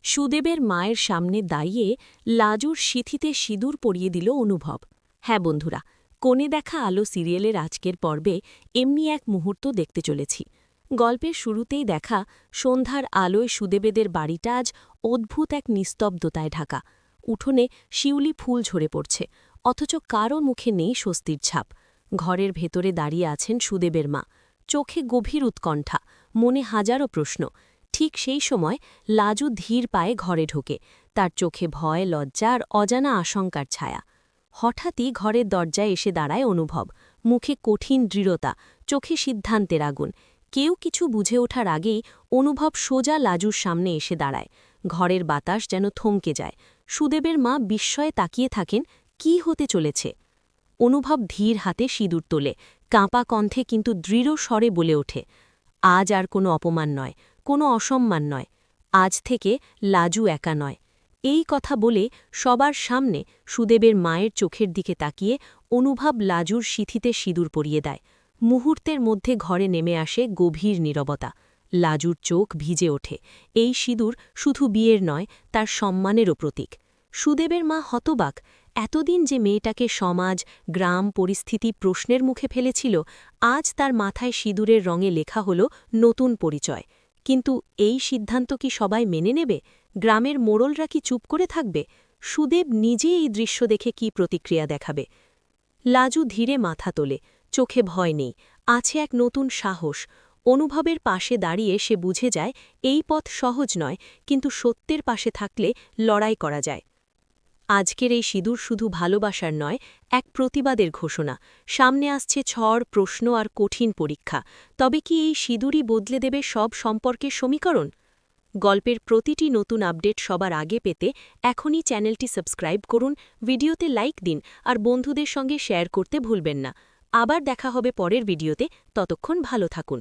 সুদেবের মায়ের সামনে দাঁড়িয়ে লাজুর সিথিতে সিঁদুর পরিয়ে দিল অনুভব। হ্যাঁ বন্ধুরা, কোণে দেখা আলো সিরিয়ালের আজকের পর্বে এমনি এক মুহূর্ত দেখতে চলেছি। গল্পের শুরুতেই দেখা সন্ধ্যার আলোয় সুদেবেদের বাড়িটা আজ অদ্ভুত এক নিস্তব্ধতায় ঢাকা। উঠোনে শিউলি ফুল ঝরে পড়ছে, অথচ কারও মুখে নেই স্বস্তির ছাপ। ঘরের ভেতরে দাঁড়িয়ে আছেন সুদেবের মা, চোখে গভীর উৎকণ্ঠা, মনে হাজারো প্রশ্ন। ঠিক সেই সময় লাজু ধীর পায়ে ঘরে ঢোকে, তার চোখে ভয়, লজ্জা আর অজানা আশঙ্কার ছায়া। হঠাৎই ঘরের দরজায় এসে দাঁড়ায় অনুভব, মুখে কঠিন দৃঢ়তা, চোখে সিদ্ধান্তের আগুন। কেউ কিছু বুঝে ওঠার আগেই অনুভব সোজা লাজুর সামনে এসে দাঁড়ায়। ঘরের বাতাস যেন থমকে যায়। সুদেবের মা বিস্ময়ে তাকিয়ে থাকেন, কি হতে চলেছে। অনুভব ধীর হাতে সিঁদুর তোলে, কাঁপা কণ্ঠে কিন্তু দৃঢ় স্বরে বলে ওঠে, আজ আর কোনো অপমান নয়, কোনো অসম্মান নয়। আজ থেকে লাজু একা নয়। এই কথা বলে সবার সামনে সুদেবের মায়ের চোখের দিকে তাকিয়ে অনুভব লাজুর সিথিতে সিঁদুর পরিয়ে দেয়। মুহূর্তের মধ্যে ঘরে নেমে আসে গভীর নীরবতা। লাজুর চোখ ভিজে ওঠে। এই সিঁদুর শুধু বিয়ের নয়, তার সম্মানেরও প্রতীক। সুদেবের মা হতবাক। এতদিন যে মেয়েটাকে সমাজ, গ্রাম, পরিস্থিতি প্রশ্নের মুখে ফেলেছিল, আজ তার মাথায় সিঁদুরের রঙে লেখা হল নতুন পরিচয়। কিন্তু এই সিদ্ধান্ত কি সবাই মেনে নেবে? গ্রামের মোড়লরা কি চুপ করে থাকবে? সুদেব নিজে এই দৃশ্য দেখে কি প্রতিক্রিয়া দেখাবে? লাজু ধীরে মাথা তোলে, চোখে ভয় নেই, আছে এক নতুন সাহস। অনুভবের পাশে দাঁড়িয়ে সে বুঝে যায় এই পথ সহজ নয়, কিন্তু সত্যের পাশে থাকলে লড়াই করা যায়। আজকের এই সিঁদুর শুধু ভালোবাসার নয়, এক প্রতিবাদের ঘোষণা। সামনে আসছে ঝড়, প্রশ্ন আর কঠিন পরীক্ষা। তবে কি এই সিঁদুরই বদলে দেবে সব সম্পর্কের সমীকরণ? গল্পের প্রতিটি নতুন আপডেট সবার আগে পেতে এখনই চ্যানেলটি সাবস্ক্রাইব করুন, ভিডিওতে লাইক দিন আর বন্ধুদের সঙ্গে শেয়ার করতে ভুলবেন না। আবার দেখা হবে পরের ভিডিওতে, ততক্ষণ ভালো থাকুন।